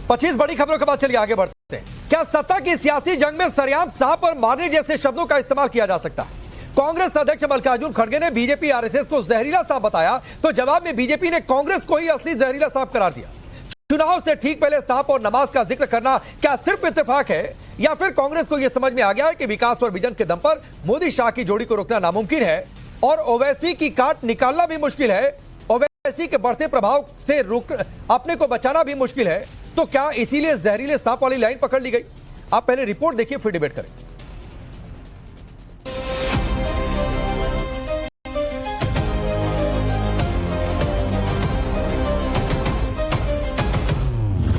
25 बड़ी खबरों के बाद चलिए आगे बढ़ते हैं। क्या सत्ता की सियासी जंग में सरेआम सांप और मारने जैसे शब्दों का इस्तेमाल किया जा सकता है? कांग्रेस अध्यक्ष मल्लिकार्जुन खड़गे ने बीजेपी आरएसएस को जहरीला सांप बताया तो जवाब में बीजेपी ने कांग्रेस को ही असली जहरीला सांप करार दिया। चुनाव से ठीक पहले सांप और नमाज का जिक्र करना क्या सिर्फ इत्तेफाक है या फिर कांग्रेस को यह समझ में आ गया है कि विकास और विजन के दम पर मोदी शाह की जोड़ी को रोकना नामुमकिन है और ओवैसी की काट निकालना भी मुश्किल है, ओवैसी के बढ़ते प्रभाव से अपने को बचाना भी मुश्किल है? तो क्या इसीलिए जहरीले सांप वाली लाइन पकड़ ली गई? आप पहले रिपोर्ट देखिए फिर डिबेट करें।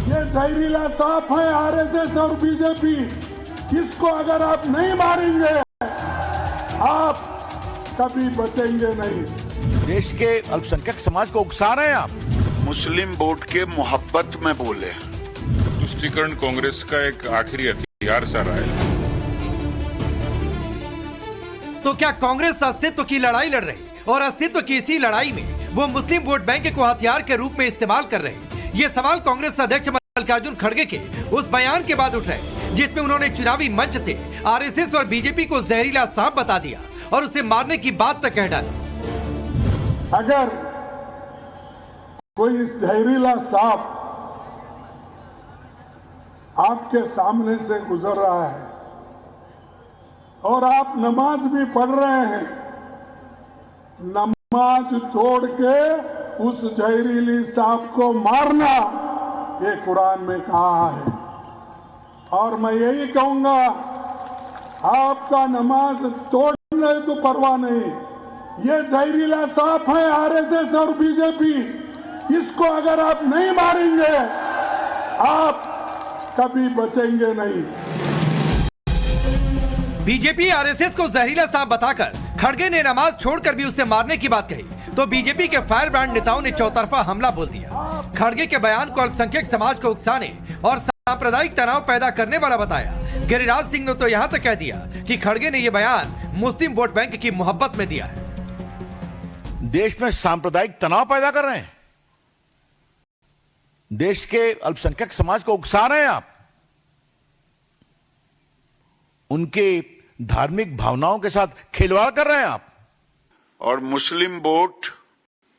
ये जहरीला सांप है आरएसएस और बीजेपी। इसको अगर आप नहीं मारेंगे आप कभी बचेंगे नहीं। देश के अल्पसंख्यक समाज को उकसा रहे हैं आप। मुस्लिम वोट के मोहब्बत में बोले। तुष्टीकरण कांग्रेस का एक आखिरी हथियार सा रहा है। तो क्या कांग्रेस अस्तित्व की लड़ाई लड़ रही और अस्तित्व की इसी लड़ाई में वो मुस्लिम वोट बैंक को हथियार के रूप में इस्तेमाल कर रहे? ये सवाल कांग्रेस अध्यक्ष मल्लिकार्जुन खड़गे के उस बयान के बाद उठ रहे जिसमें उन्होंने चुनावी मंच से आरएसएस और बीजेपी को जहरीला सांप बता दिया और उसे मारने की बात तक कह डाली। अगर कोई इस जहरीला सांप आपके सामने से गुजर रहा है और आप नमाज भी पढ़ रहे हैं, नमाज तोड़ के उस जहरीली सांप को मारना ये कुरान में कहा है। और मैं यही कहूंगा आपका नमाज तोड़ने तो परवाह नहीं, ये जहरीला सांप है आरएसएस और बीजेपी। इसको अगर आप नहीं मारेंगे आप कभी बचेंगे नहीं। बीजेपी आरएसएस को जहरीला सांप बताकर खड़गे ने नमाज छोड़कर भी उसे मारने की बात कही तो बीजेपी के फायर ब्रांड नेताओं ने चौतरफा हमला बोल दिया। खड़गे के बयान को अल्पसंख्यक समाज को उकसाने और सांप्रदायिक तनाव पैदा करने वाला बताया। गिरिराज सिंह ने तो यहाँ तक कह दिया कि खड़गे ने यह बयान मुस्लिम वोट बैंक की मोहब्बत में दिया है। देश में सांप्रदायिक तनाव पैदा कर रहे हैं, देश के अल्पसंख्यक समाज को उकसा रहे हैं आप, उनके धार्मिक भावनाओं के साथ खिलवाड़ कर रहे हैं आप। और मुस्लिम वोट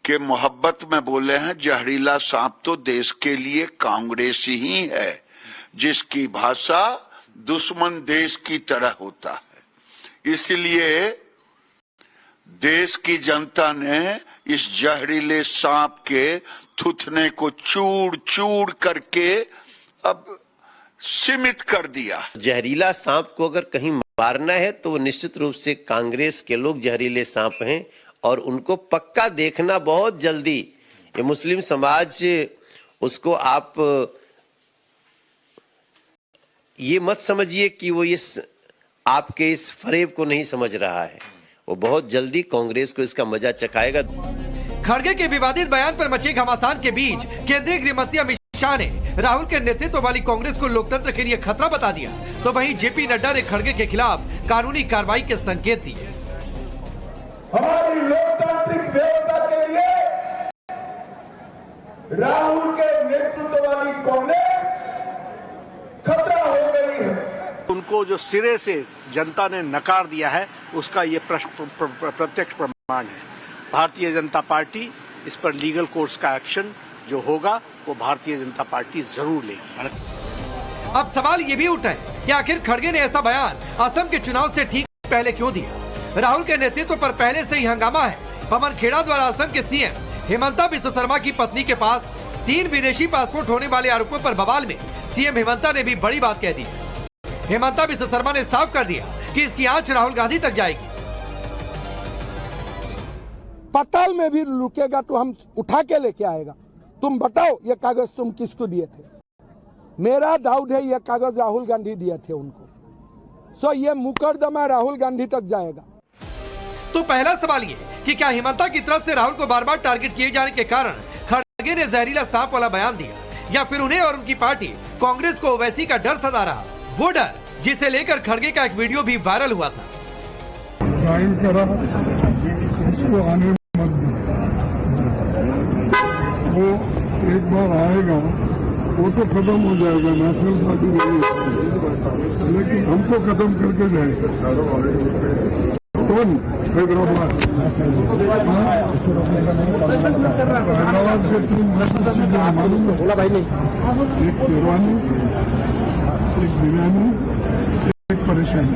के मोहब्बत में बोले हैं जहरीला सांप तो देश के लिए कांग्रेस ही है जिसकी भाषा दुश्मन देश की तरह होता है। इसलिए देश की जनता ने इस जहरीले सांप के थूथने को चूर चूर करके अब सीमित कर दिया। जहरीला सांप को अगर कहीं मारना है तो निश्चित रूप से कांग्रेस के लोग जहरीले सांप हैं और उनको पक्का देखना बहुत जल्दी। ये मुस्लिम समाज उसको आप ये मत समझिए कि वो इस आपके इस फरेब को नहीं समझ रहा है, वो बहुत जल्दी कांग्रेस को इसका मजा चखाएगा। खड़गे के विवादित बयान पर मचे घमासान के बीच केंद्रीय गृह मंत्री अमित शाह ने राहुल के नेतृत्व वाली कांग्रेस को लोकतंत्र के लिए खतरा बता दिया तो वहीं जेपी नड्डा ने खड़गे के खिलाफ कानूनी कार्रवाई के संकेत दिए। हमारी लोकतांत्रिक व्यवस्था के लिए राहुल के नेतृत्व वाली कांग्रेस खतरा हो गई है। उनको जो सिरे से जनता ने नकार दिया है उसका ये प्रत्यक्ष प्रमाण है। भारतीय जनता पार्टी इस पर लीगल कोर्स का एक्शन जो होगा वो भारतीय जनता पार्टी जरूर लेगी। अब सवाल ये भी उठा है कि आखिर खड़गे ने ऐसा बयान असम के चुनाव से ठीक पहले क्यों दिया? राहुल के नेतृत्व पर पहले से ही हंगामा है। पवन खेड़ा द्वारा असम के सीएम हेमंता बिस्वा शर्मा की पत्नी के पास 3 विदेशी पासपोर्ट होने वाले आरोपों पर बवाल में सीएम हेमंता ने भी बड़ी बात कह दी। हेमंता बिस्वा शर्मा ने साफ कर दिया कि इसकी आंच राहुल गांधी तक जाएगी। पाताल में भी लुकेगा तो हम उठा के लेके आएगा। तुम बताओ ये कागज तुम किसको दिए थे? मेरा डाउट है ये कागज राहुल गांधी दिए थे उनको। सो ये मुकदमा राहुल गांधी तक जाएगा। तो पहला सवाल ये कि क्या हेमंता की तरफ से राहुल को बार बार टारगेट किए जाने के कारण खड़गे ने जहरीला सांप वाला बयान दिया या फिर उन्हें और उनकी पार्टी कांग्रेस को ओवैसी का डर सता रहा, वो डर जिसे लेकर खड़गे का एक वीडियो भी वायरल हुआ था। इसको आने मत दो, वो एक बार आएगा वो तो खत्म हो जाएगा, नेशनल पार्टी नहीं है, लेकिन हमको खत्म करके जाएगा। कौन? हैदराबाद के 3 मालूम है, एक शेरवानी, एक बिरयानी, एक परेशानी।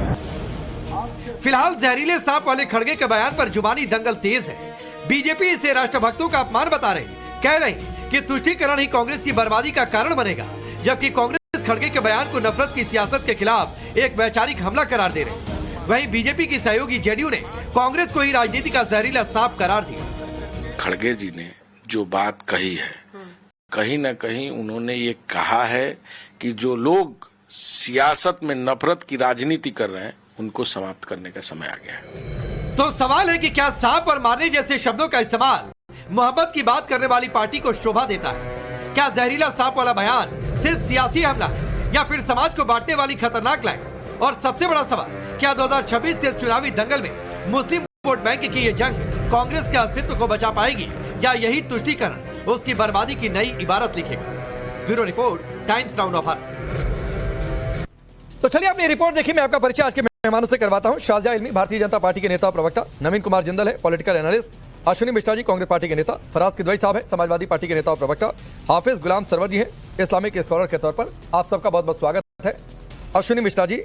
फिलहाल जहरीले सांप वाले खड़गे के बयान पर जुबानी दंगल तेज है। बीजेपी इसे राष्ट्रभक्तों का अपमान बता रही, कह रही कि तुष्टीकरण ही कांग्रेस की बर्बादी का कारण बनेगा, जबकि कांग्रेस खड़गे के बयान को नफरत की सियासत के खिलाफ एक वैचारिक हमला करार दे रहे। वहीं बीजेपी की सहयोगी जेडीयू ने कांग्रेस को ही राजनीति का जहरीला सांप करार दिया। खड़गे जी ने जो बात कही है, कहीं न कहीं उन्होंने ये कहा है कि जो लोग सियासत में नफरत की राजनीति कर रहे हैं उनको समाप्त करने का समय आ गया है। तो सवाल है कि क्या सांप और मारने जैसे शब्दों का इस्तेमाल मोहब्बत की बात करने वाली पार्टी को शोभा देता है? क्या जहरीला सांप वाला बयान सिर्फ सियासी हमला है या फिर समाज को बांटने वाली खतरनाक लाइन? और सबसे बड़ा सवाल, क्या 2026 के चुनावी दंगल में मुस्लिम वोट बैंक की ये जंग कांग्रेस के अस्तित्व को बचा पाएगी या यही तुष्टीकरण उसकी बर्बादी की नई इबारत लिखेगा? Bureau report, times now of Bharat. तो चलिए अपनी रिपोर्ट देखिए। मैं आपका परिचय आज के मेहमानों से करवाता हूं। शाहजहां इल्मी भारतीय जनता पार्टी के नेता और प्रवक्ता, नवीन कुमार जिंदल है political analyst, Ashwini Mishra ji Congress party के नेता, फराज किदवई साहब है समाजवादी पार्टी के नेता और प्रवक्ता, हाफिज गुलाम सरवर जी है इस्लामिक स्कॉलर के तौर पर। आप सबका बहुत बहुत स्वागत है। अश्विनी मिश्रा जी,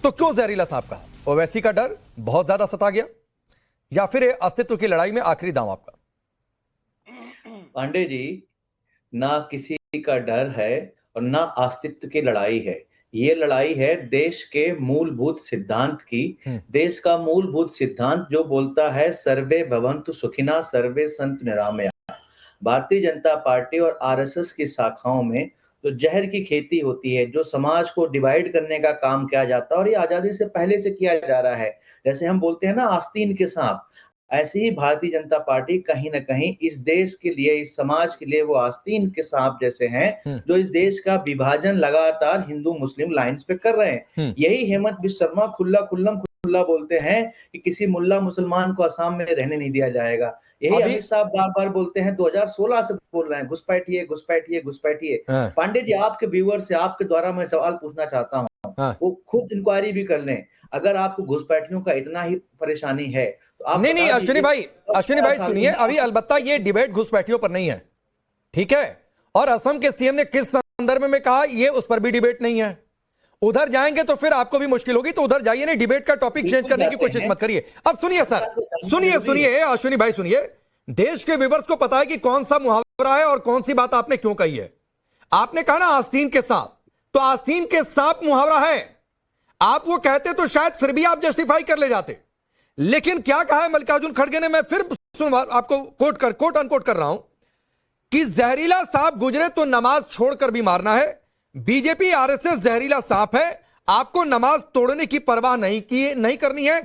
तो क्यों जहरीला सांप कहा? ओवैसी का डर बहुत ज्यादा सता गया या फिर अस्तित्व की लड़ाई में आखिरी दांव आपका? पांडे जी, ना किसी का डर है और ना अस्तित्व की लड़ाई है। ये लड़ाई है देश के मूलभूत सिद्धांत की। देश का मूलभूत सिद्धांत जो बोलता है सर्वे भवन्तु सुखिनः सर्वे सन्तु निरामया। भारतीय जनता पार्टी और आरएसएस की शाखाओं में जो जहर की खेती होती है, जो समाज को डिवाइड करने का काम किया जाता है, और ये आजादी से पहले से किया जा रहा है। जैसे हम बोलते हैं ना आस्तीन के सांप, ऐसे ही भारतीय जनता पार्टी कहीं ना कहीं इस देश के लिए, इस समाज के लिए वो आस्तीन के सांप जैसे हैं जो इस देश का विभाजन लगातार हिंदू मुस्लिम लाइंस पे कर रहे हैं। यही हेमंत बिश्व शर्मा खुल्ला बोलते हैं कि किसी मुल्ला मुसलमान को असम में रहने नहीं दिया जाएगा। यही अमित शाह बार बार बोलते हैं, 2016 से बोल रहे हैं घुसपैठिए। पांडे जी, आपके व्यूअर से आपके द्वारा मैं सवाल पूछना चाहता हूँ, वो खुद इंक्वायरी भी कर लें। अगर आपको घुसपैठियों का इतना ही परेशानी है तो आप नहीं अश्विनी भाई सुनिए, अभी अलबत्ता ये डिबेट घुसपैठियों पर नहीं है, ठीक है? और असम के सीएम ने किस संदर्भ में कहा, ये उस पर भी डिबेट नहीं है। उधर जाएंगे तो फिर आपको भी मुश्किल होगी, तो उधर जाइए नहीं, डिबेट का टॉपिक चेंज करने की कोशिश मत करिए। अब सुनिए सर, सुनिए अश्विनी भाई सुनिए, देश के व्यूअर्स को पता है कि कौन सा मुहावरा है और कौन सी बात आपने क्यों कही है। आपने कहा ना आस्तीन के सांप, तो आस्तीन के सांप मुहावरा है। आप वो कहते तो शायद फिर भी आप जस्टिफाई कर ले जाते, लेकिन क्या कहा है मल्लिकार्जुन खड़गे ने, मैं फिर आपको कोट अनकोट कर रहा हूं कि जहरीला सांप गुजरे तो नमाज छोड़कर भी मारना है। बीजेपी आरएसएस जहरीला सांप है, आपको नमाज तोड़ने की परवाह नहीं करनी है।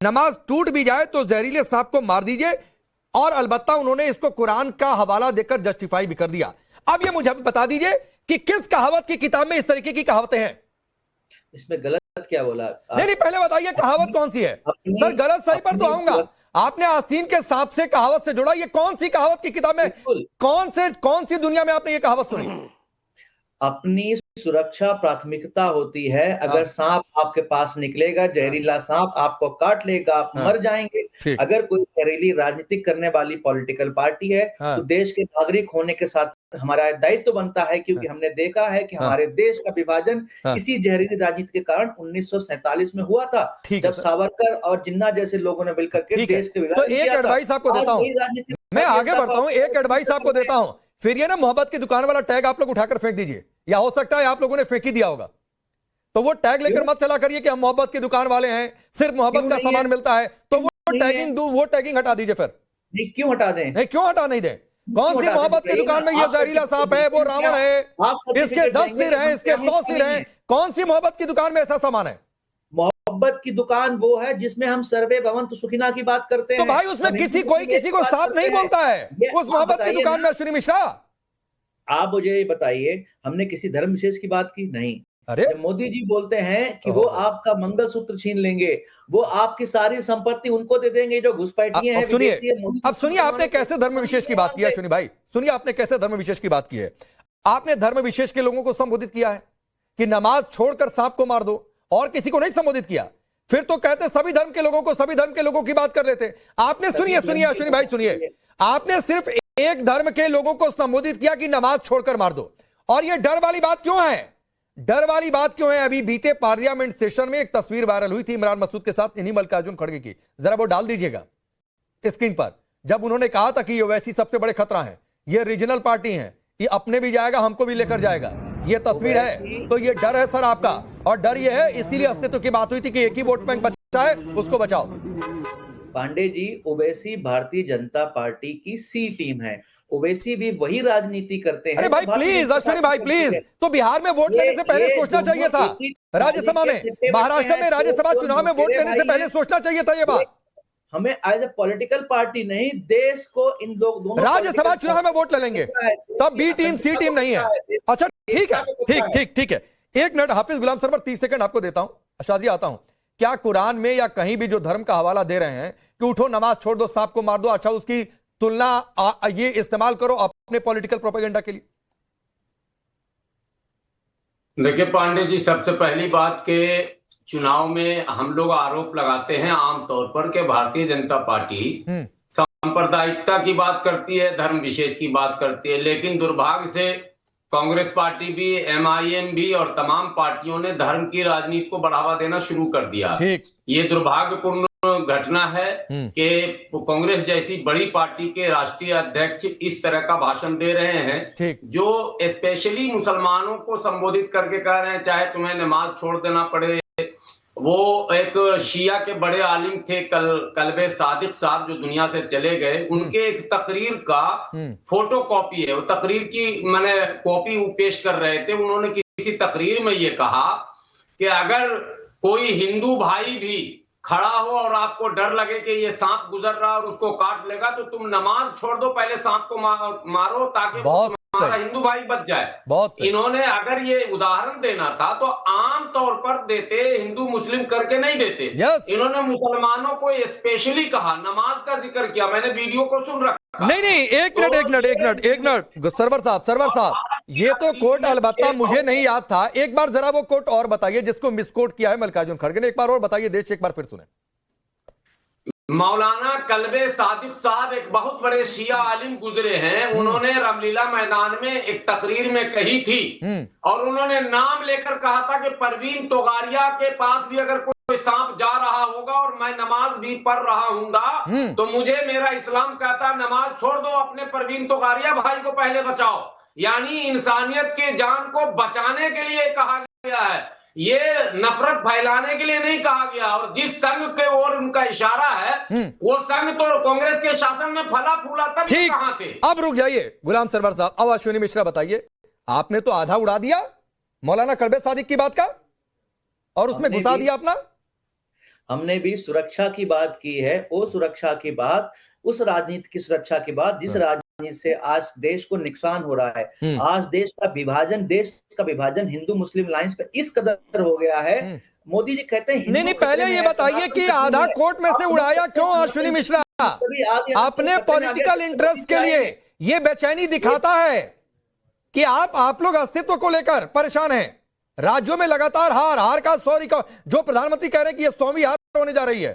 नमाज टूट भी जाए तो जहरीले सांप को मार दीजिए। और अलबत्ता उन्होंने इसको कुरान का हवाला देकर जस्टिफाई भी कर दिया। अब ये मुझे बता दीजिए कि किस कहावत की किताब में इस तरीके की कहावतें हैं? इसमें गलत क्या बोला? नहीं पहले बताइए कहावत कौन सी है सर? गलत सही पर तो आऊंगा। आपने आस्तीन के सांप से कहावत से जोड़ा, ये कौन सी कहावत की किताब में, कौन सी दुनिया में आपने ये कहावत सुनी? अपनी सुरक्षा प्राथमिकता होती है। अगर सांप आपके पास निकलेगा, जहरीला सांप आपको काट लेगा, आप मर जाएंगे। अगर कोई जहरीली राजनीति करने वाली पॉलिटिकल पार्टी है तो देश के नागरिक होने के साथ हमारा दायित्व बनता है, क्योंकि हमने देखा है कि हमारे देश का विभाजन इसी जहरीली राजनीति के कारण 1947 में हुआ था, जब सावरकर और जिन्ना जैसे लोगों ने मिलकर के देश के विभाजन किया था। एक एडवाइस आपको देता हूं, मैं आगे बढ़ता हूं, एक एडवाइस आपको देता हूं, फिर ये ना मोहब्बत की दुकान वाला टैग आप लोग उठाकर फेंक दीजिए, या हो सकता है आप लोगों ने फेंक ही दिया होगा, तो वो टैग लेकर मत चला करिए कि हम मोहब्बत की दुकान वाले हैं, सिर्फ मोहब्बत का सामान मिलता है, तो वो टैगिंग हटा दीजिए। फिर क्यों हटा दें? नहीं क्यों हटा नहीं दें? कौन सी मोहब्बत की दुकान में ये जहरीला सांप है, वो रावण है, इसके 10 सिर हैं, इसके 100 सिर हैं, कौन सी मोहब्बत की दुकान में ऐसा सामान है? मोहब्बत की दुकान वो है जिसमें हम सर्वे भवन्तु सुखिनः की बात करते हैं। तो भाई उसमें कोई किसी को सांप नहीं बोलता है उस मोहब्बत की दुकान में। अश्विनी मिश्रा, आप मुझे ये बताइए, हमने किसी धर्म विशेष की बात की? नहीं। अरे मोदी जी बोलते हैं कि वो आपका मंगलसूत्र छीन लेंगे, वो आपकी सारी संपत्ति उनको दे देंगे जो घुसपैठिए हैं। अब सुनिए आपने कैसे धर्म विशेष की बात की है अश्विनी भाई, सुनिए आपने कैसे धर्म विशेष की बात की है। आपने धर्म विशेष के लोगों को संबोधित किया है कि नमाज छोड़कर सांप को मार दो, और किसी को नहीं संबोधित किया। फिर तो कहते सभी धर्म के लोगों की बात कर लेते। आपने सुनिए अश्विनी भाई सुनिए, आपने सिर्फ एक धर्म के लोगों को संबोधित किया कि नमाज छोड़कर मार दो। और यह डर वाली बात क्यों है? डर वाली बात क्यों है? अभी बीते पार्लियामेंट सेशन में एक तस्वीर वायरल हुई थी इमरान मसूद के साथ इन्हीं मल्लिकार्जुन खड़गे की, जरा वो डाल दीजिएगा स्क्रीन पर, जब उन्होंने कहा था कि ये वैसी सबसे बड़े खतरा है, ये रीजनल पार्टी है, ये अपने भी जाएगा हमको भी लेकर जाएगा, ये तस्वीर है। तो ये डर है सर आपका, और डर ये है इसीलिए अस्तित्व की बात हुई थी कि एक ही वोट बैंक बचा है उसको बचाओ। पांडे जी, ओवैसी भारतीय जनता पार्टी की सी टीम है, ओवैसी भी वही राजनीति करते हैं। अरे भाई प्लीज अश्विनी भाई प्लीज, तो बिहार में वोट लेने से पहले सोचना चाहिए था, राज्यसभा में, महाराष्ट्र में राज्यसभा चुनाव में वोट लेने से पहले सोचना चाहिए था ये बात। हमें एज ए पॉलिटिकल पार्टी नहीं, देश को इन लोग दोनों राज्यसभा चुनाव में वोट ले लेंगे, तब बी टीम सी टीम नहीं है। अच्छा ठीक है, ठीक है। एक मिनट हाफिज गुलाम सरवर 30 सेकंड आपको देता हूं। शाजिया आता हूं, क्या कुरान में या कहीं भी जो धर्म का हवाला दे रहे हैं कि उठो नमाज छोड़ दो सांप को मार दो, अच्छा उसकी तुलना ये इस्तेमाल करो अपने पॉलिटिकल प्रोपेगेंडा के लिए? देखिए पांडे जी, सबसे पहली बात के चुनाव में हम लोग आरोप लगाते हैं आमतौर पर कि भारतीय जनता पार्टी सांप्रदायिकता की बात करती है, धर्म विशेष की बात करती है, लेकिन दुर्भाग्य से कांग्रेस पार्टी भी, एमआईएम भी और तमाम पार्टियों ने धर्म की राजनीति को बढ़ावा देना शुरू कर दिया। ये दुर्भाग्यपूर्ण घटना है कि कांग्रेस जैसी बड़ी पार्टी के राष्ट्रीय अध्यक्ष इस तरह का भाषण दे रहे हैं, जो स्पेशली मुसलमानों को संबोधित करके कह रहे हैं चाहे तुम्हें नमाज छोड़ देना पड़े। वो एक शिया के बड़े आलिम थे कल्बे सादिक साहब, जो दुनिया से चले गए, उनके एक तकरीर का फोटो कॉपी है, वो तकरीर की मैंने कॉपी वो पेश कर रहे थे। उन्होंने किसी तकरीर में ये कहा कि अगर कोई हिंदू भाई भी खड़ा हो और आपको डर लगे कि ये सांप गुजर रहा और उसको काट लेगा, तो तुम नमाज छोड़ दो, पहले सांप को मारो ताकि हमारा हिंदू भाई बच जाए। इन्होंने अगर ये उदाहरण देना था तो आम तौर पर देते, हिंदू मुस्लिम करके नहीं देते। इन्होंने मुसलमानों को स्पेशली कहा, नमाज का जिक्र किया, मैंने वीडियो को सुन रखा। नहीं एक मिनट सरवर साहब, ये तो कोट अलबत्ता मुझे नहीं याद था, एक बार जरा वो कोट और बताइए जिसको मिसकोट किया है मल्लिकार्जुन खड़गे ने, एक बार और बताइए, देश एक बार फिर सुने। मौलाना कल्बे सादिक साहब एक बहुत बड़े शिया आलिम गुजरे हैं, उन्होंने रामलीला मैदान में एक तकरीर में कही थी और उन्होंने नाम लेकर कहा था कि परवीन तोगारिया के पास भी अगर कोई सांप जा रहा होगा और मैं नमाज भी पढ़ रहा हूंगा तो मुझे मेरा इस्लाम कहता नमाज छोड़ दो, अपने परवीन तोगारिया भाई को पहले बचाओ। यानी इंसानियत के जान को बचाने के लिए कहा गया है, ये नफरत फैलाने के लिए नहीं कहा गया। और जिस संघ के ओर उनका इशारा है वो संघ तो कांग्रेस के शासन में फला फूला तब कहां थे। अब रुक जाइए गुलाम सरवर साहब, अब अश्विनी मिश्रा बताइए, आपने तो आधा उड़ा दिया मौलाना कल्बे सादिक की बात का और उसमें घुसा दिया अपना। हमने भी सुरक्षा की बात की है, वो सुरक्षा की बात, उस राजनीति की सुरक्षा की बात जिस राजनीति से आज देश को नुकसान हो रहा है। आज देश का विभाजन हिंदू मुस्लिम लाइंस पे इस कदर हो गया है। मोदी जी कहते हैं नहीं पहले ये बताइए कि आधा कोर्ट में से उड़ाया क्यों अश्विनी मिश्रा? अपने पॉलिटिकल इंटरेस्ट के लिए ये बेचैनी दिखाता है कि आप लोग अस्तित्व को लेकर परेशान हैं। राज्यों में लगातार हार का जो प्रधानमंत्री कह रहे हैं कि ये 100वीं हार होने जा रही है।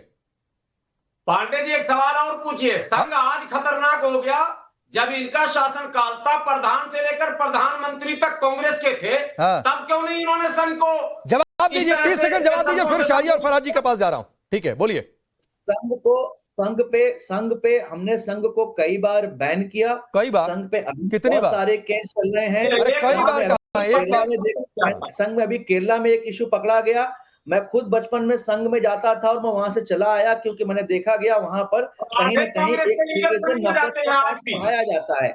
पांडे जी एक सवाल और पूछिए, संघ आज खतरनाक हो गया जब इनका शासन काल था, प्रधान से लेकर प्रधानमंत्री तक कांग्रेस के थे, तब क्यों नहीं इन्होंने संघ को जवाब दीजिए? 30 सेकंड जवाब दीजिए, फिर शाही और फराजी के पास जा रहा हूं। ठीक है बोलिए। संघ पे हमने संघ को कई बार बैन किया, कई बार, संघ पे कितनी बार सारे केस चल रहे हैं। कई बार संघ में अभी केरला में एक इशू पकड़ा गया। मैं खुद बचपन में संघ में जाता था और मैं वहां से चला आया क्योंकि मैंने देखा गया वहां पर कहीं न कहीं एक तरीके से नफरत का पाठ पढ़ाया जाता है।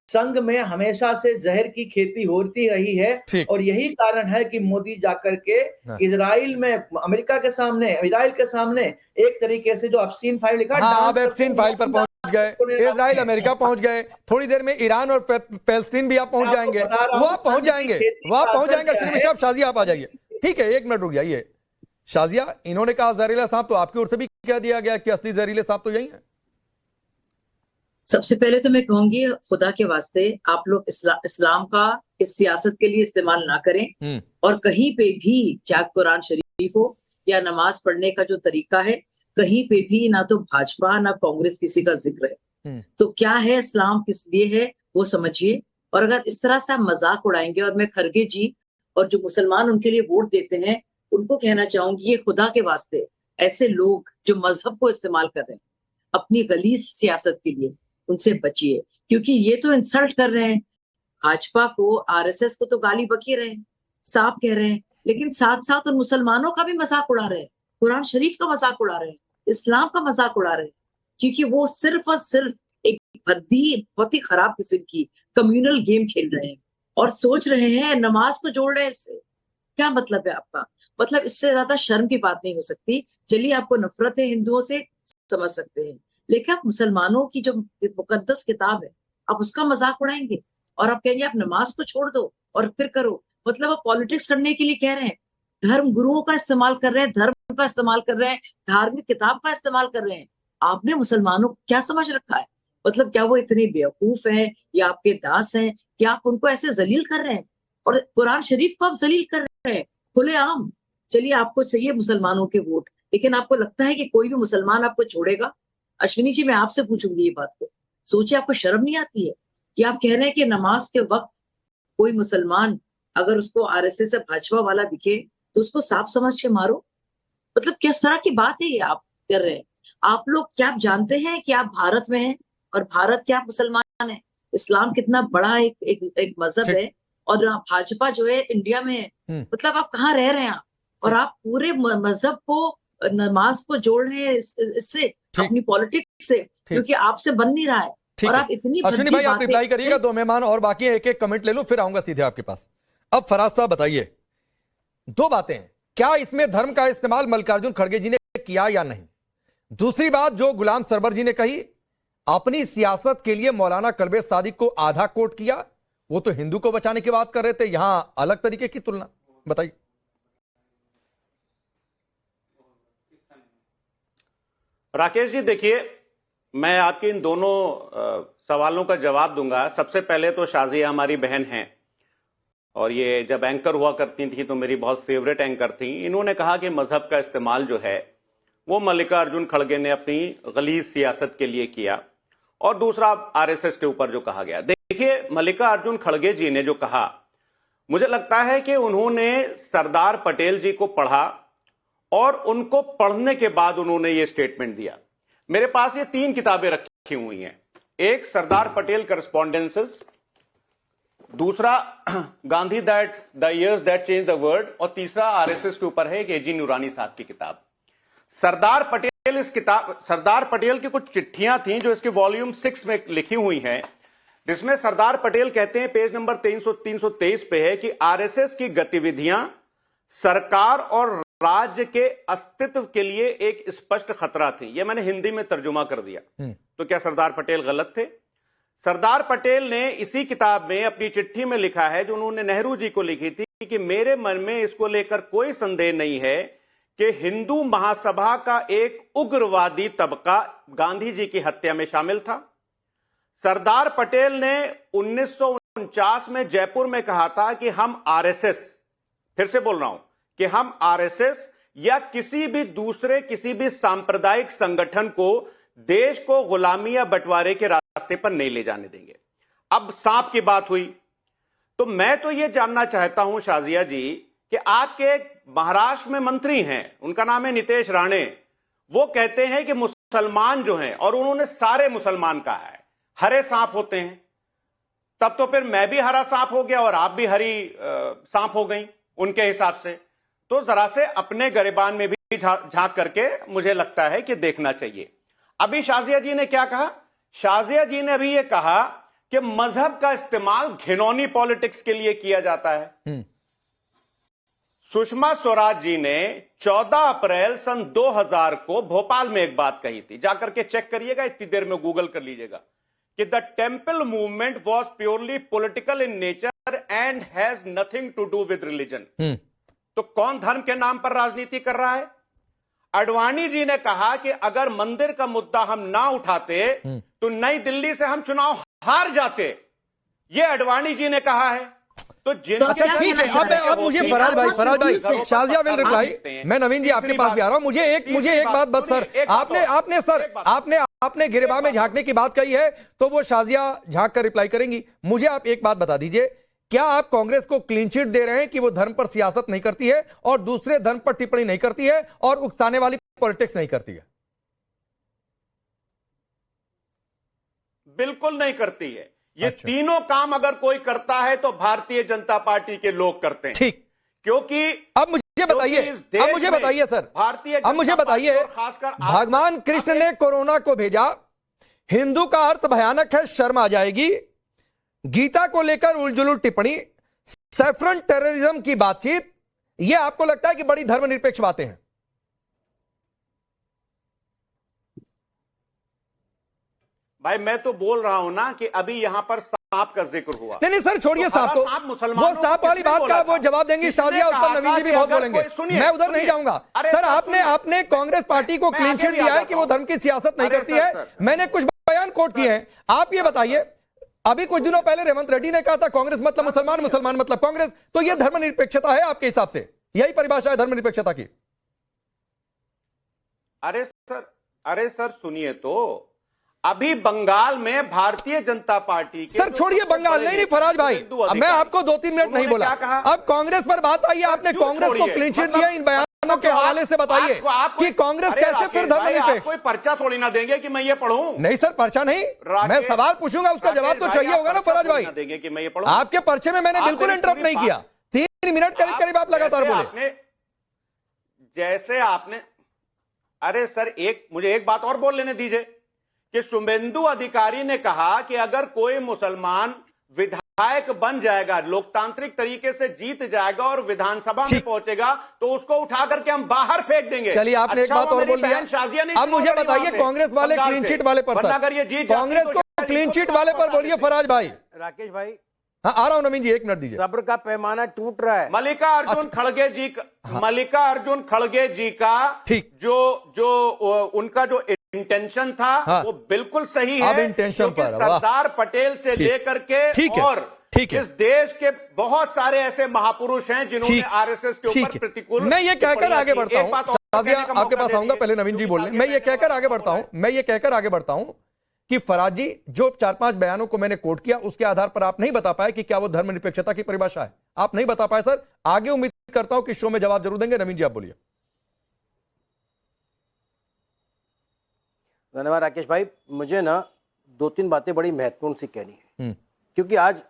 संघ में हमेशा से जहर की खेती होती रही है और यही कारण है कि मोदी जाकर के इजराइल में अमेरिका के सामने, इजराइल के सामने एक तरीके से जो एप्स्टीन फाइल लिखा, एप्स्टीन फाइल पर पहुंच गए, इजराइल अमेरिका पहुंच गए, थोड़ी देर में ईरान और पैलेस्टीन भी आप पहुंच जाएंगे, वहां पहुंच जाएंगे। अश्विनी मिश्रा, शाजिया आप आ जाइए। ठीक है एक मिनट रुक जाइए। शाजिया, इन्होंने कहा जहरीला सांप, तो आपकी ओर से भी कह दिया गया कि असली जहरीले सांप तो यही है। सबसे पहले तो मैं कहूंगी खुदा के वास्ते आप लोग इस्लाम का इस सियासत के लिए इस्तेमाल ना करें और कहीं पे भी चाहे कुरान शरीफ हो या नमाज पढ़ने का जो तरीका है कहीं पे भी ना तो भाजपा ना कांग्रेस किसी का जिक्र है। तो क्या है इस्लाम किस लिए है वो समझिए। और अगर इस तरह से आप मजाक उड़ाएंगे और मैं खरगे जी और जो मुसलमान उनके लिए वोट देते हैं उनको कहना चाहूंगी ये खुदा के वास्ते ऐसे लोग जो मजहब को इस्तेमाल कर रहे हैं अपनी गलीज सियासत के लिए उनसे बचिए, क्योंकि ये तो इंसल्ट कर रहे हैं भाजपा को, आरएसएस को तो गाली बकी रहे हैं, साफ कह रहे हैं, लेकिन साथ साथ उन मुसलमानों का भी मजाक उड़ा रहे हैं, कुरान शरीफ का मजाक उड़ा रहे हैं, इस्लाम का मजाक उड़ा रहे हैं, क्योंकि वो सिर्फ और सिर्फ एक भद्दी बहुत ही खराब किस्म की कम्युनल गेम खेल रहे हैं और सोच रहे हैं नमाज को जोड़ रहे हैं इससे। क्या मतलब है आपका? मतलब इससे ज्यादा शर्म की बात नहीं हो सकती। चलिए आपको नफरत है हिंदुओं से, समझ सकते हैं, लेकिन आप मुसलमानों की जो मुकद्दस किताब है आप उसका मजाक उड़ाएंगे और आप कहेंगे आप नमाज को छोड़ दो और फिर करो। मतलब आप पॉलिटिक्स करने के लिए कह रहे हैं, धर्म गुरुओं का इस्तेमाल कर रहे हैं, धर्म का इस्तेमाल कर रहे हैं, धार्मिक किताब का इस्तेमाल कर रहे हैं। आपने मुसलमानों को क्या समझ रखा है? मतलब क्या वो इतने बेवकूफ हैं या आपके दास हैं कि आप उनको ऐसे जलील कर रहे हैं और कुरान शरीफ को आप जलील कर रहे हैं खुलेआम। चलिए आपको चाहिए मुसलमानों के वोट, लेकिन आपको लगता है कि कोई भी मुसलमान आपको छोड़ेगा? अश्विनी जी मैं आपसे पूछूंगी ये बात को, सोचिए आपको शर्म नहीं आती है कि आप कह रहे हैं कि नमाज के वक्त कोई मुसलमान अगर उसको आरएसएस या भाजपा वाला दिखे तो उसको साफ समझ के मारो? मतलब किस तरह की बात है ये आप कर रहे हैं? आप लोग क्या आप जानते हैं कि आप भारत में हैं और भारत के आप मुसलमान हैं? इस्लाम कितना बड़ा एक मजहब है और भाजपा जो है इंडिया में है। मतलब आप कहाँ रह रहे हैं आप? और आप पूरे मजहब को नमाज को जोड़ रहे हैं इससे अपनी पॉलिटिक्स से, क्योंकि आपसे बन नहीं रहा है। और आप इतनी अश्विनी भाई आप रिप्लाई करिएगा, दो मेहमान और बाकी है, एक एक कमेंट ले लूं फिर आऊंगा सीधे आपके पास। अब फराज साहब बताइए, दो बातें हैं, क्या इसमें धर्म का इस्तेमाल मल्लिकार्जुन खड़गे जी ने किया या नहीं? दूसरी बात जो गुलाम सरवर जी ने कही, अपनी सियासत के लिए मौलाना कल्बे सादिक को आधा कोट किया, वो तो हिंदू को बचाने की बात कर रहे थे, यहां अलग तरीके की तुलना, बताइए। राकेश जी देखिए, मैं आपके इन दोनों सवालों का जवाब दूंगा। सबसे पहले तो शाजिया हमारी बहन हैं और ये जब एंकर हुआ करती थी तो मेरी बहुत फेवरेट एंकर थी। इन्होंने कहा कि मजहब का इस्तेमाल जो है वो मल्लिकार्जुन खड़गे ने अपनी गलीज सियासत के लिए किया, और दूसरा आरएसएस के ऊपर जो कहा गया। देखिए मल्लिकार्जुन खड़गे जी ने जो कहा, मुझे लगता है कि उन्होंने सरदार पटेल जी को पढ़ा और उनको पढ़ने के बाद उन्होंने ये स्टेटमेंट दिया। मेरे पास ये 3 किताबें रखी हुई हैं, एक सरदार पटेल करस्पॉन्डेंसेस, दूसरा Gandhi that the years that change the world, और तीसरा आरएसएस के ऊपर है एजी नूरानी साहब की किताब। सरदार पटेल की कुछ चिट्ठियां थी जो इसके वॉल्यूम 6 में लिखी हुई हैं, जिसमें सरदार पटेल कहते हैं, पेज नंबर 323 पे है कि आरएसएस की गतिविधियां सरकार और राज्य के अस्तित्व के लिए एक स्पष्ट खतरा थी। यह मैंने हिंदी में तर्जुमा कर दिया। तो क्या सरदार पटेल गलत थे? सरदार पटेल ने इसी किताब में अपनी चिट्ठी में लिखा है जो उन्होंने नेहरू जी को लिखी थी कि मेरे मन में इसको लेकर कोई संदेह नहीं है कि हिंदू महासभा का एक उग्रवादी तबका गांधी जी की हत्या में शामिल था। सरदार पटेल ने 1949 में जयपुर में कहा था कि हम आरएसएस, फिर से बोल रहा हूं कि हम आरएसएस या किसी भी सांप्रदायिक संगठन को देश को गुलामी या बंटवारे के रास्ते पर नहीं ले जाने देंगे। अब सांप की बात हुई तो मैं तो यह जानना चाहता हूं शाजिया जी कि आपके महाराष्ट्र में मंत्री हैं, उनका नाम है नितेश राणे, वो कहते हैं कि मुसलमान जो हैं, और उन्होंने सारे मुसलमान कहा है, हरे सांप होते हैं। तब तो फिर मैं भी हरा सांप हो गया और आप भी हरी सांप हो गई उनके हिसाब से। तो जरा से अपने गरिबान में भी झांक करके मुझे लगता है कि देखना चाहिए। अभी शाजिया जी ने क्या कहा? शाजिया जी ने अभी यह कहा कि मजहब का इस्तेमाल घिनौनी पॉलिटिक्स के लिए किया जाता है। सुषमा स्वराज जी ने 14 अप्रैल सन 2000 को भोपाल में एक बात कही थी, जाकर के चेक करिएगा, इतनी देर में गूगल कर लीजिएगा, कि the temple movement was purely political in nature and has nothing to do with religion. तो कौन धर्म के नाम पर राजनीति कर रहा है? आडवाणी जी ने कहा कि अगर मंदिर का मुद्दा हम ना उठाते तो नई दिल्ली से हम चुनाव हार जाते। ये आडवाणी जी ने कहा है। तो अच्छा ठीक है, अब मुझे फराज भाई शाजिया विल रिप्लाई। मैं नवीन जी आपके पास भी आ रहा हूं। मुझे एक बात बस सर, आपने गिरेबान में झांकने की बात कही है तो वो शाजिया झांक कर रिप्लाई करेंगी। मुझे आप एक बात बता दीजिए, क्या आप कांग्रेस को क्लीन चिट दे रहे हैं कि वो धर्म पर सियासत नहीं करती है और दूसरे धर्म पर टिप्पणी नहीं करती है और उकसाने वाली पॉलिटिक्स नहीं करती है? बिल्कुल नहीं करती है। ये तीनों काम अगर कोई करता है तो भारतीय जनता पार्टी के लोग करते हैं। ठीक, क्योंकि अब मुझे बताइए सर, भारतीय अब मुझे बताइए, खासकर भगवान कृष्ण ने कोरोना को भेजा, हिंदू का अर्थ भयानक है, शर्म आ जाएगी, गीता को लेकर उलझुल टिप्पणी, सैफरन टेररिज्म की बातचीत, यह आपको लगता है कि बड़ी धर्मनिरपेक्ष बातें हैं? भाई मैं तो बोल रहा हूं ना कि अभी यहां पर सांप का जिक्र हुआ। नहीं सर, छोड़िए सांप को, वो सांप वाली बात का वो जवाब देंगे शाजिया, उस पर नवीन जी भी बहुत बोलेंगे, मैं उधर नहीं जाऊंगा। सर आपने कांग्रेस पार्टी को क्लीन चिट दिया है कि वो धर्म की सियासत नहीं करती है। मैंने कुछ बयान कोट किए हैं, आप ये बताइए, अभी कुछ दिनों पहले रेवंत रेड्डी ने कहा था कांग्रेस मतलब मुसलमान, मुसलमान मतलब कांग्रेस, तो यह धर्मनिरपेक्षता है आपके हिसाब से? यही परिभाषा है धर्मनिरपेक्षता की? अरे सर सुनिए, तो अभी बंगाल में भारतीय जनता पार्टी के सर छोड़िए बंगाल, नहीं फराज भाई, अब मैं आपको 2-3 मिनट नहीं बोला, अब कांग्रेस पर बात आई है, आपने कांग्रेस को क्लीन चिट दिया, इन बयानों के हवाले से बताइए कि कांग्रेस कैसे फिर धर्मनिरपेक्ष? कोई पर्चा थोड़ी ना देंगे कि मैं ये पढ़ूं। नहीं सर, पर्चा नहीं, मैं सवाल पूछूंगा, उसका जवाब तो चाहिए होगा ना फराज भाई। देंगे कि मैं ये पढ़ूं? आपके पर्चे में मैंने बिल्कुल इंटरप्ट नहीं किया, 3 मिनट करीब करीब आप लगातार बोले। जैसे आपने, अरे सर मुझे एक बात और बोल लेने दीजिए कि शुभेंदु अधिकारी ने कहा कि अगर कोई मुसलमान विधायक बन जाएगा, लोकतांत्रिक तरीके से जीत जाएगा और विधानसभा में पहुंचेगा, तो उसको उठा करके हम बाहर फेंक देंगे। चलिए आपने एक बात और बोल दिया। अब मुझे बताइए कांग्रेस वाले क्लीन चिट वाले पर, कांग्रेस को क्लीन चिट वाले पर बोलिए फराज भाई। राकेश भाई, हाँ आ रहा हूं नवीन जी, 1 मिनट दीजिए। सब्र का पैमाना टूट रहा है। मल्लिकार्जुन खड़गे जी का ठीक, जो उनका जो इंटेंशन था वो बिल्कुल सही है। अब इंटेंशन पर सरदार पटेल से लेकर के और इस देश के बहुत सारे ऐसे महापुरुष हैं जिन्होंने आरएसएस के ऊपर प्रतिकूल। मैं ये कहकर आगे बढ़ता हूं, आपके पास आऊंगा, पहले नवीन जी बोल रहे हैं। मैं ये कहकर आगे बढ़ता हूं कि फराज जी, जो 4-5 बयानों को मैंने कोट किया, उसके आधार पर आप नहीं बता पाए कि क्या वो धर्मनिरपेक्षता की परिभाषा है। आप नहीं बता पाए सर, आगे उम्मीद करता हूं कि शो में जवाब जरूर देंगे। नवीन जी आप बोलिए। धन्यवाद राकेश भाई, मुझे ना 2-3 बातें बड़ी महत्वपूर्ण सी कहनी है, क्योंकि आज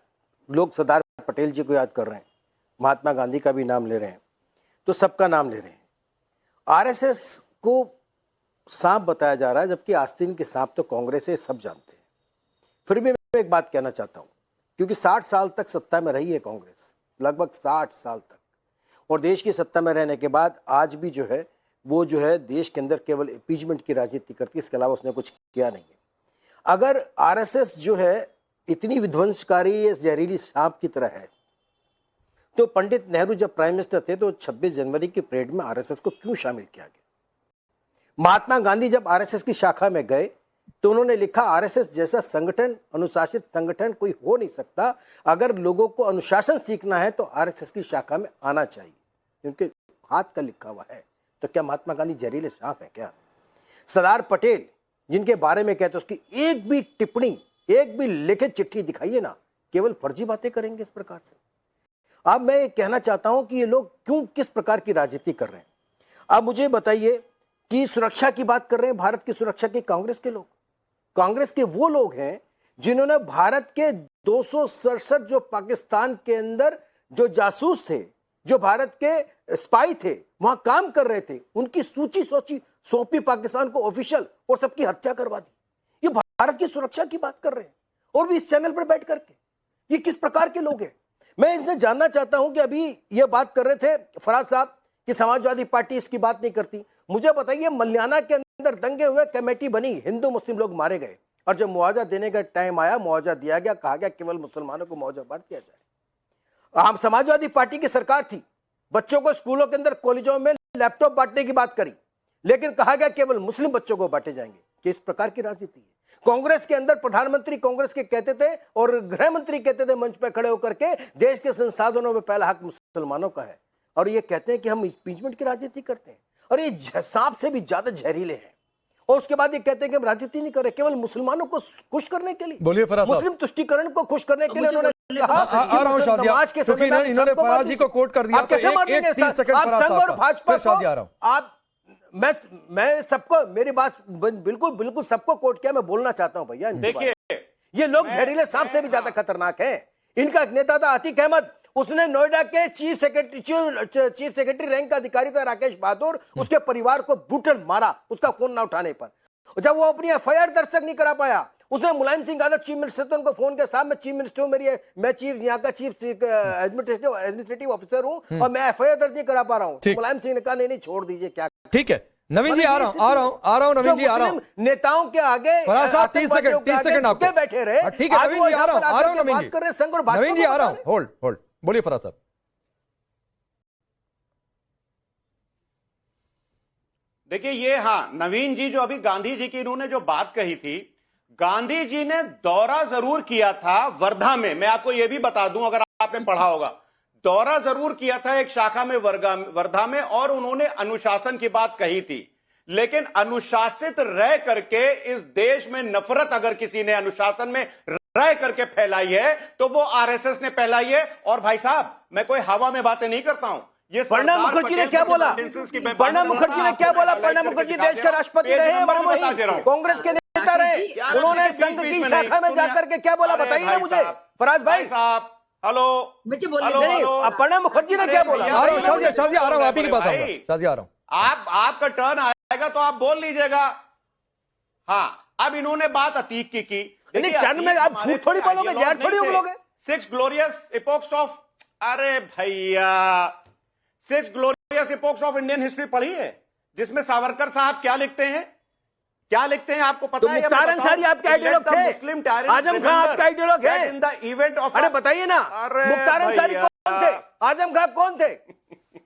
लोग सरदार पटेल जी को याद कर रहे हैं, महात्मा गांधी का भी नाम ले रहे हैं, तो सबका नाम ले रहे हैं। आरएसएस को सांप बताया जा रहा है, जबकि आस्तीन के सांप तो कांग्रेस है, सब जानते हैं। फिर भी मैं एक बात कहना चाहता हूं, क्योंकि 60 साल तक सत्ता में रही है कांग्रेस, लगभग 60 साल तक, और देश की सत्ता में रहने के बाद आज भी जो है वो जो है देश के अंदर केवल इम्पीचमेंट की राजनीति करती है, इसके अलावा उसने कुछ किया नहीं है। अगर आरएसएस जो है इतनी विध्वंसकारी जहरीली सांप की तरह है, तो पंडित नेहरू जब प्राइम मिनिस्टर थे तो 26 जनवरी की परेड में आरएसएस को क्यों शामिल किया गया? महात्मा गांधी जब आरएसएस की शाखा में गए तो उन्होंने लिखा, आरएसएस जैसा संगठन, अनुशासित संगठन कोई हो नहीं सकता। अगर लोगों को अनुशासन सीखना है तो आरएसएस की शाखा में आना चाहिए, उनके हाथ का लिखा हुआ है। तो क्या महात्मा गांधी जहरीले सांप है क्या? सरदार पटेल जिनके बारे में कहते उसकी एक भी टिप्पणी, एक भी लिखित चिट्ठी दिखाइए ना, केवल फर्जी बातें करेंगे इस प्रकार से। अब मैं कहना चाहता हूं कि ये लोग क्यों, किस प्रकार की राजनीति कर रहे हैं। अब मुझे बताइए कि सुरक्षा की बात कर रहे हैं, भारत की सुरक्षा की कांग्रेस के लोग, कांग्रेस के वो लोग हैं जिन्होंने भारत के 267 जो पाकिस्तान के अंदर जो जासूस थे, जो भारत के स्पाई थे, वहां काम कर रहे थे, उनकी सूची सौंपी पाकिस्तान को ऑफिशियल, और सबकी हत्या करवा दी। ये भारत की सुरक्षा की बात कर रहे हैं, और भी इस चैनल पर बैठ करके। ये किस प्रकार के लोग हैं? मैं इनसे जानना चाहता हूं कि अभी ये बात कर रहे थे फराज साहब कि समाजवादी पार्टी इसकी बात नहीं करती। मुझे बताइए, मल्याना के अंदर दंगे हुए, कमेटी बनी, हिंदू मुस्लिम लोग मारे गए, और जब मुआवजा देने का टाइम आया, मुआवजा दिया गया, कहा गया केवल मुसलमानों को मुआवजा बांट दिया जाए। हम समाजवादी पार्टी की सरकार थी, बच्चों को स्कूलों के अंदर, कॉलेजों में लैपटॉप बांटने की बात करी, लेकिन कहा गया केवल मुस्लिम बच्चों को बांटे जाएंगे। कि इस प्रकार की राजनीति है। कांग्रेस के अंदर प्रधानमंत्री कांग्रेस के कहते थे और गृह मंत्री कहते थे मंच पर खड़े होकर के, देश के संसाधनों में पहला हक मुसलमानों का है, और ये कहते हैं कि हम इम्पीचमेंट की राजनीति करते हैं, और ये सांप से भी ज्यादा जहरीले हैं। और उसके बाद ये कहते हैं कि हम राजनीति नहीं कर रहे, केवल मुसलमानों को खुश करने के लिए, बोलिए फराज साहब। मुस्लिम तुष्टीकरण को खुश करने के लिए उन्होंने कहा आ रहा हूं शाजिया, क्योंकि इन्होंने फराज जी को कोट कर दिया, तो एक 30 सेकंड फराज साहब का, फिर शाजिया आ रहा हूं। आप मैं सबको, मेरी बात बिल्कुल सबको कोट किया, मैं बोलना चाहता हूं भैया, देखिए ये लोग जहरीले सांप से भी ज्यादा खतरनाक हैं। इनका एक नेता था अतीक अहमद, उसने नोएडा के चीफ सेक्रेटरी रैंक का अधिकारी था राकेश बहादुर, उसके परिवार को ब्रूटल मारा उसका फोन ना उठाने पर। जब वो अपनी एफआईआर दर्ज तक नहीं करा पाया, उसने मुलायम सिंह यादव चीफ मिनिस्टर थे, उनको फोन के साथ मैं चीफ मिनिस्टर हूं, मैं चीफ यहाँ का चीफ एडमिनिस्ट्रेटिव ऑफिसर हूं और मैं एफआईआर दर्ज नहीं करा पा रहा हूं। मुलायम सिंह ने कहा नहीं छोड़ दीजिए। क्या ठीक है नवीन जी, आ रहा हूं नवीन जी, आ रहा हूं। नेताओं के आगे फराज साहब 30 सेकंड आपको बैठे रहे। ठीक है नवीन जी, आ रहा हूं नवीन जी, नवीन जी आ रहा हूं, होल्ड बोलिए फराज साहब। देखिए ये, हाँ, नवीन जी जो अभी गांधी जी की इन्होंने जो बात कही थी, गांधी जी ने दौरा जरूर किया था वर्धा में, मैं आपको यह भी बता दूं अगर आपने पढ़ा होगा, दौरा जरूर किया था एक शाखा में वर्धा में, और उन्होंने अनुशासन की बात कही थी। लेकिन अनुशासित रह करके इस देश में नफरत अगर किसी ने अनुशासन में रह करके फैलाई है तो वो आरएसएस ने फैलाई है। और भाई साहब, मैं कोई हवा में बातें नहीं करता हूं। ये प्रणब मुखर्जी ने क्या बोला? प्रणब मुखर्जी ने क्या बोला? प्रणब मुखर्जी देश के राष्ट्रपति रहे, कांग्रेस के नेता रहे, उन्होंने संघ की शाखा में जाकर के क्या बोला बताइए ना मुझे फराज भाई साहब। हेलो, मुझे बोलिए। नहीं, प्रणब मुखर्जी ने क्या बोला? शाजिया आ रहा हूं, आप ही के पास आऊंगा, शाजिया आ रहा हूं। आपका टर्न आएगा तो आप बोल लीजिएगा। हाँ, अब इन्होंने बात अतीक की टर्न में आप झूठ थोड़ी बोलोगे, जहर थोड़ी उगलोगे। 6 ग्लोरियस इपोक्स ऑफ, अरे भैया, 6 ग्लोरियस इपोक्स ऑफ इंडियन हिस्ट्री पढ़ी है, जिसमें सावरकर साहब क्या लिखते हैं आपको पता है? मुख्तार अंसारी आपके आइडियोलॉग थे, मुस्लिम आजम खां आपके आइडियोलॉग है इन द इवेंट ऑफ, अरे बताइए ना, मुख्तार अंसारी कौन थे, आजम खां कौन थे?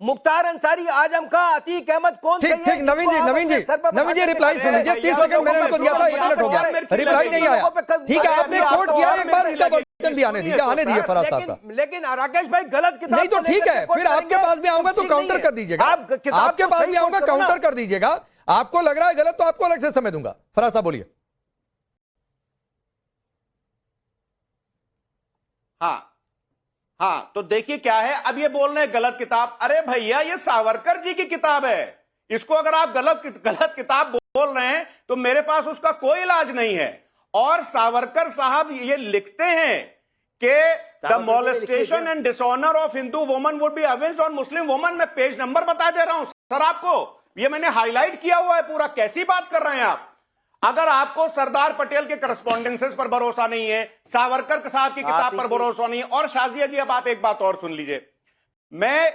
मुख्तार अंसारी, आजम खां, अतीक अहमद कौन थे? ठीक नवीन जी रिप्लाई सुन लीजिए। 30 सेकंड मैंने उनको दिया था, 1 मिनट हो गया, रिप्लाई नहीं आया। ठीक है, आपने कोट किया, एक बार इनका वर्जन भी आने दीजिए फराज साहब का। लेकिन राकेश भाई गलत किताब नहीं तो ठीक है, फिर आपके पास भी आऊंगा तो काउंटर कर दीजिएगा, आपके पास भी आऊंगा काउंटर कर दीजिएगा। आपको लग रहा है गलत तो आपको अलग से समय दूंगा। फराज साहब बोलिए। हाँ, तो देखिए क्या है, अब ये बोल रहे हैं गलत किताब। अरे भैया, ये सावरकर जी की किताब है, इसको अगर आप गलत किताब बोल रहे हैं तो मेरे पास उसका कोई इलाज नहीं है। और सावरकर साहब ये लिखते हैं कि the molestation and dishonour of Hindu woman would be avenged on Muslim woman. मैं पेज नंबर बता दे रहा हूं सर आपको, ये मैंने हाईलाइट किया हुआ है पूरा। कैसी बात कर रहे हैं आप? अगर आपको सरदार पटेल के करस्पॉन्डेंसेस पर भरोसा नहीं है, सावरकर साहब की किताब पर भरोसा नहीं है, और शाजिया जी अब आप एक बात और सुन लीजिए। मैं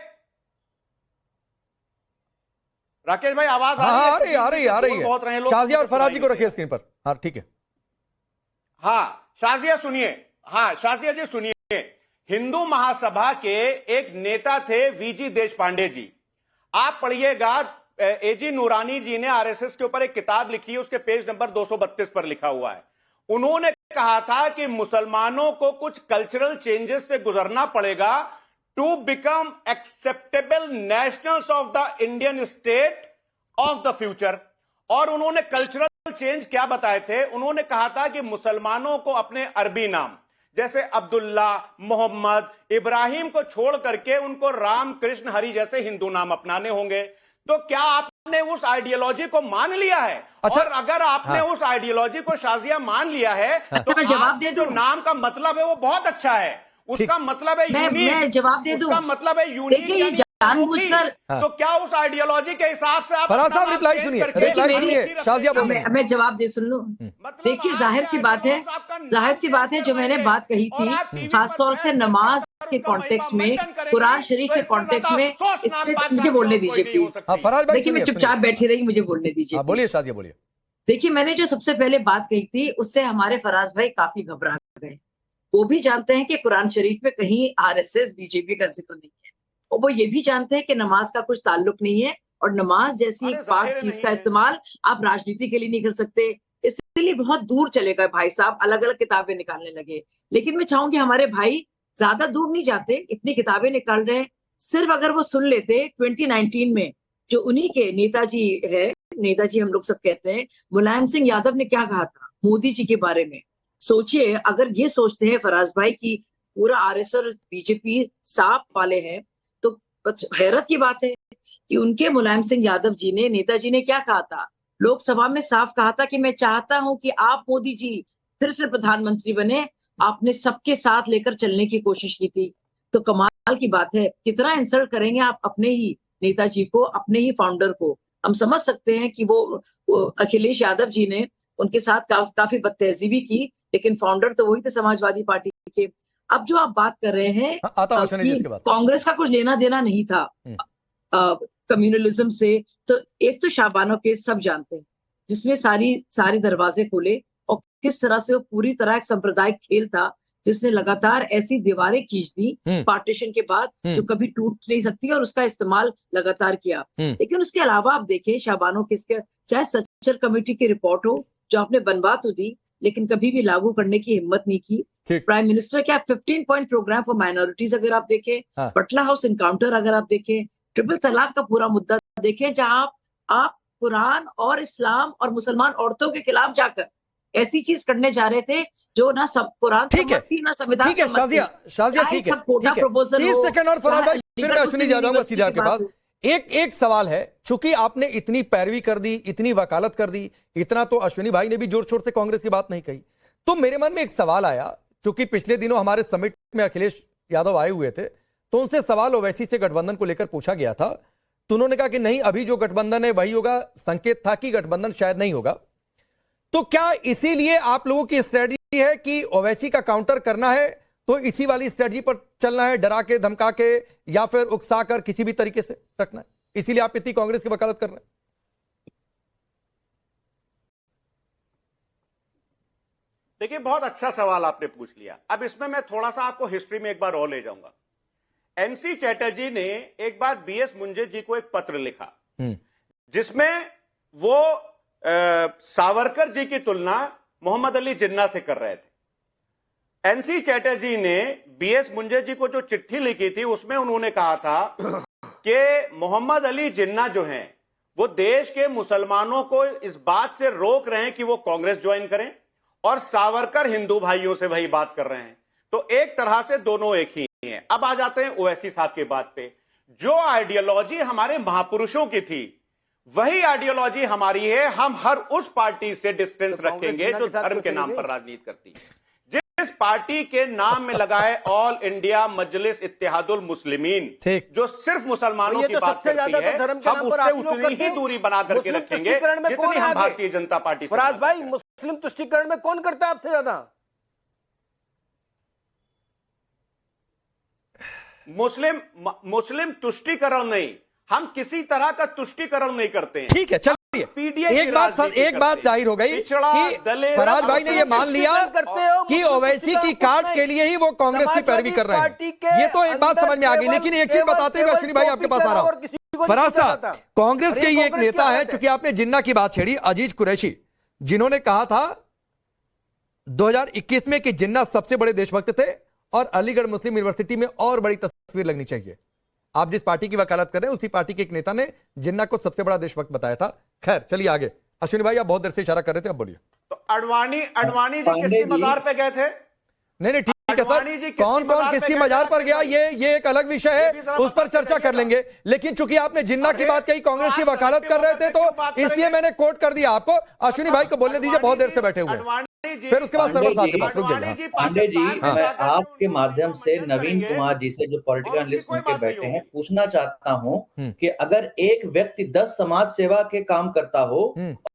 राकेश भाई आवाज आ रही है। शाजिया और फराज जी को रखिए स्क्रीन पर। हाँ ठीक है। हाँ शाजिया सुनिए, हाँ शाजिया जी सुनिए। हिंदू महासभा के एक नेता थे वीजी देशपांडे जी, आप पढ़िएगा। एजी नूरानी जी ने आरएसएस के ऊपर एक किताब लिखी है, उसके पेज नंबर 232 पर लिखा हुआ है। उन्होंने कहा था कि मुसलमानों को कुछ कल्चरल चेंजेस से गुजरना पड़ेगा to become acceptable nationals of the Indian state of the future. और उन्होंने कल्चरल चेंज क्या बताए थे? उन्होंने कहा था कि मुसलमानों को अपने अरबी नाम जैसे अब्दुल्ला, मोहम्मद, इब्राहिम को छोड़ करके उनको राम, कृष्ण, हरि जैसे हिंदू नाम अपनाने होंगे। तो क्या आपने उस आइडियोलॉजी को मान लिया है? अच्छा, और अगर आपने उस आइडियोलॉजी को शाजिया मान लिया है तो मैं जवाब दे दूं, नाम का मतलब है वो बहुत अच्छा है, उसका मतलब है यूनिक। मैं जवाब दे दूं, उसका मतलब है यूनिक, जानबूझकर। तो क्या उस आइडियोलॉजी के हिसाब से आप फराज साहब रिप्लाई सुनिए, शाजिया बोल रही है। मैं जवाब दे सुन लो। देखिए जाहिर सी बात है जो मैंने बात कही थी, खासतौर से नमाज के कॉन्टेक्स्ट में, कुरान शरीफ के कॉन्टेक्स्ट में, इसमें मुझे बोलने दीजिए प्लीज। देखिए मैं चुपचाप बैठी रही, मुझे बोलने दीजिए। बोलिए शाजिया बोलिए। देखिए मैंने जो सबसे पहले बात कही थी उससे हमारे फराज भाई काफी घबरा गए। वो भी जानते हैं कि कुरान शरीफ में कहीं आरएसएस बीजेपी का जिक्र नहीं है, और वो ये भी जानते हैं कि नमाज का कुछ ताल्लुक नहीं है और नमाज जैसी एक पाक चीज का इस्तेमाल आप राजनीति के लिए नहीं कर सकते। इसलिए बहुत दूर चले गए भाई साहब, अलग अलग किताबें निकालने लगे। लेकिन मैं चाहूंगी हमारे भाई ज्यादा दूर नहीं जाते, इतनी किताबें निकाल रहे हैं, सिर्फ अगर वो सुन लेते 2019 में जो उन्हीं के नेताजी है, नेताजी हम लोग सब कहते हैं, मुलायम सिंह यादव ने क्या कहा था मोदी जी के बारे में। सोचिए, अगर ये सोचते हैं फराज भाई की पूरा आरएसएस बीजेपी साफ वाले हैं, तो हैरत की बात है कि उनके मुलायम सिंह यादव जी ने, नेताजी ने क्या कहा था लोकसभा में, साफ कहा था कि मैं चाहता हूं कि आप मोदी जी फिर से प्रधानमंत्री बने। आपने सबके साथ लेकर चलने की कोशिश की थी। तो कमाल की बात है, कितना इंसल्ट करेंगे आप अपने ही नेताजी को, अपने ही फाउंडर को। हम समझ सकते हैं कि वो अखिलेश यादव जी ने उनके साथ काफी बदतहजीबी की, लेकिन फाउंडर तो वही थे समाजवादी पार्टी के। अब जो आप बात कर रहे हैं कांग्रेस का कुछ लेना देना नहीं था कम्युनलिज्म से, तो एक तो शाबानो के सब जानते हैं जिसने सारे दरवाजे खोले, और किस तरह से वो पूरी तरह एक सांप्रदायिक खेल था जिसने लगातार ऐसी दीवारें खींच दी पार्टीशन के बाद जो कभी टूट नहीं सकती, और उसका इस्तेमाल लगातार किया। लेकिन उसके अलावा आप देखें शाबानो के, चाहे सच्चर कमेटी की रिपोर्ट हो जो आपने बनवा तो दी, लेकिन कभी भी लागू करने की हिम्मत नहीं की। प्राइम मिनिस्टर क्या 15 पॉइंट प्रोग्राम फॉर माइनॉरिटीज अगर आप देखें, पटला हाउस इनकाउंटर अगर आप देखें, ट्रिपल तलाक का पूरा मुद्दा देखें, जहां आप कुरान और इस्लाम और मुसलमान औरतों के खिलाफ जाकर ऐसी चीज करने जा रहे थे जो ना सब कुरान सम्मति ना संविधान। ठीक है शाजिया, ठीक है, 30 सेकंड और फराज भाई, फिर मैं अश्विनी जा जाऊंगा सीधे आपके पास। एक सवाल है, चूंकि आपने इतनी पैरवी कर दी, इतनी वकालत कर दी, इतना तो अश्विनी भाई ने भी जोर शोर से कांग्रेस की बात नहीं कही, तो मेरे मन में एक सवाल आया, चूंकि पिछले दिनों हमारे समिट में अखिलेश यादव आए हुए थे, तो उनसे सवाल ओवैसी से गठबंधन को लेकर पूछा गया था, तो उन्होंने कहा कि नहीं, अभी जो गठबंधन है वही होगा। संकेत था कि गठबंधन शायद नहीं होगा। तो क्या इसीलिए आप लोगों की स्ट्रेटजी है कि ओवैसी का काउंटर करना है, तो इसी वाली स्ट्रेटजी पर चलना है, डरा के धमका के या फिर उकसा कर किसी भी तरीके से रखना है, इसीलिए आप इतनी कांग्रेस की वकालत कर रहे हैं? देखिए, बहुत अच्छा सवाल आपने पूछ लिया। अब इसमें मैं थोड़ा सा आपको हिस्ट्री में एक बार और ले जाऊंगा। एनसी चैटर्जी ने एक बार बीएस मुंजे जी को एक पत्र लिखा जिसमें वो सावरकर जी की तुलना मोहम्मद अली जिन्ना से कर रहे थे। एनसी चैटर्जी ने बीएस मुंजे जी को जो चिट्ठी लिखी थी उसमें उन्होंने कहा था कि मोहम्मद अली जिन्ना जो हैं वो देश के मुसलमानों को इस बात से रोक रहे हैं कि वो कांग्रेस ज्वाइन करें, और सावरकर हिंदू भाइयों से वही बात कर रहे हैं। तो एक तरह से दोनों एक ही हैं। अब आ जाते हैं ओवैसी साहब की बात पे। जो आइडियोलॉजी हमारे महापुरुषों की थी वही आइडियोलॉजी हमारी है। हम हर उस पार्टी से डिस्टेंस रखेंगे जो धर्म के नाम पर राजनीति करती है। जिस पार्टी के नाम में लगा है ऑल इंडिया मजलिस इत्तेहादुल मुस्लिमीन, जो सिर्फ मुसलमानों की बात करती है, हम उससे उतनी ही दूरी बना करके रखेंगे जितनी हम भारतीय जनता पार्टी। फराज भाई, मुस्लिम तुष्टीकरण में कौन करता है आपसे ज्यादा? मुस्लिम तुष्टीकरण नहीं, हम किसी तरह का तुष्टीकरण नहीं करते हैं। ठीक है, चलिए एक बात जाहिर हो गई कि फराज भाई ने ये मान लिया कि ओवैसी की कार्ड के लिए ही वो कांग्रेस की पैरवी कर रहे हैं। ये तो एक बात समझ में आ गई। लेकिन एक चीज बताते हुए अश्विनी भाई आपके पास आ रहा हूं। फराज साहब, कांग्रेस के ही एक नेता है, चूंकि आपने जिन्ना की बात छेड़ी, अजीज कुरैशी, जिन्होंने कहा था 2021 में कि जिन्ना सबसे बड़े देशभक्त थे और अलीगढ़ मुस्लिम यूनिवर्सिटी में और बड़ी तस्वीर लगनी चाहिए। आप जिस पार्टी की वकालत कर रहे हैं उसी पार्टी के एक नेता ने जिन्ना को सबसे बड़ा देशभक्त बताया था। खैर चलिए आगे। अश्विनी भाई, आप बहुत देर से इशारा कर रहे थे, अब बोलिए। तो अडवाणी जी किसकी मजार पे गए थे? नहीं ठीक है सर, कौन किसकी मजार पर गया ये एक अलग विषय है, उस पर चर्चा कर लेंगे। लेकिन चूंकि आपने जिन्ना की बात कही, कांग्रेस की वकालत कर रहे थे, तो इसलिए मैंने कोट कर दिया आपको। अश्विनी भाई को बोलने दीजिए, बहुत देर से बैठे हुए। फिर उसके बाद सरवर साहब के पास रुक जाइए। पांडे जी, मैं आपके माध्यम से नवीन कुमार जी से, जो पॉलिटिकल एनालिस्ट उनके बैठे हैं, पूछना चाहता हूं कि अगर एक व्यक्ति 10 समाज सेवा के काम करता हो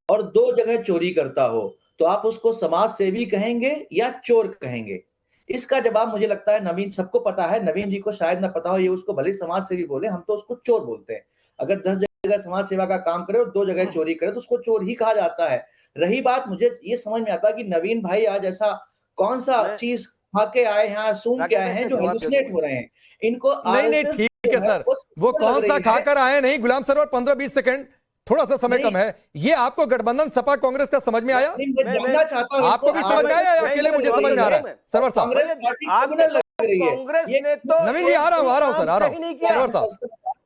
और 2 जगह चोरी करता हो, तो आप उसको समाज सेवी कहेंगे या चोर कहेंगे? इसका जवाब मुझे लगता है नवीन, सबको पता है, नवीन जी को शायद ना पता हो, ये उसको भले समाज सेवी बोले, हम तो उसको चोर बोलते हैं। अगर 10 जगह समाज सेवा का काम करे और 2 जगह चोरी करे तो उसको चोर ही कहा जाता है। रही बात, मुझे ये समझ में आता कि नवीन भाई आज ऐसा कौन सा चीज खा के आए हैं, सूंघ के आए हैं जो हेलुसिनेट हो रहे हैं। इनको नहीं ठीक है सर, वो कौन सा खाकर आए नहीं गुलाम सरवर, 15-20 सेकंड, थोड़ा सा समय कम है। ये आपको गठबंधन सपा कांग्रेस का समझ में आया? आपको भी समझ में आया या अकेले मुझे समझ में आ रहा है? सरवर साहब, कांग्रेस ने तो नवीन जी आ रहा हूँ सरवर साहब,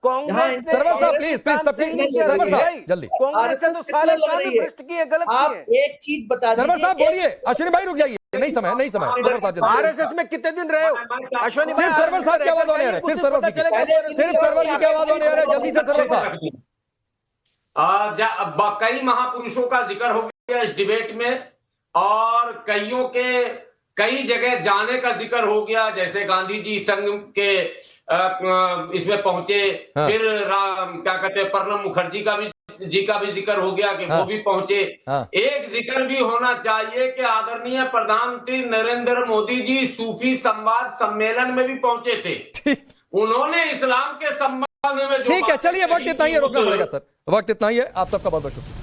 कांग्रेस ने सरवर साहब प्लीज सरवर साहब जल्दी, कांग्रेस ने तो सारे काम ही भ्रष्ट किए, गलत किए। एक चीज बता सरवर साहब बोलिए, अश्विनी भाई रुक जाइए, नहीं समय सरवर साहब आरएसएस में कितने दिन रहे हो अश्विनी भाई? सिर्फ सरवर साहब की आवाज होने आ रहा है, सिर्फ सरवर की आवाज होने आ रहा है, जल्दी से सरवर साहब। कई महापुरुषों का जिक्र हो गया इस डिबेट में, और कईयों के कई जगह जाने का जिक्र हो गया, जैसे गांधी जी संघ के इसमें पहुंचे, फिर क्या कहते हैं प्रणब मुखर्जी का भी जिक्र हो गया कि वो भी पहुंचे। एक जिक्र भी होना चाहिए कि आदरणीय प्रधानमंत्री नरेंद्र मोदी जी सूफी संवाद सम्मेलन में भी पहुंचे थे। उन्होंने इस्लाम के संबंध में, ठीक है चलिए, वक्त इतना ही है, रोकना पड़ेगा सर, वक्त इतना ही है। आप सबका बहुत बहुत शुक्रिया।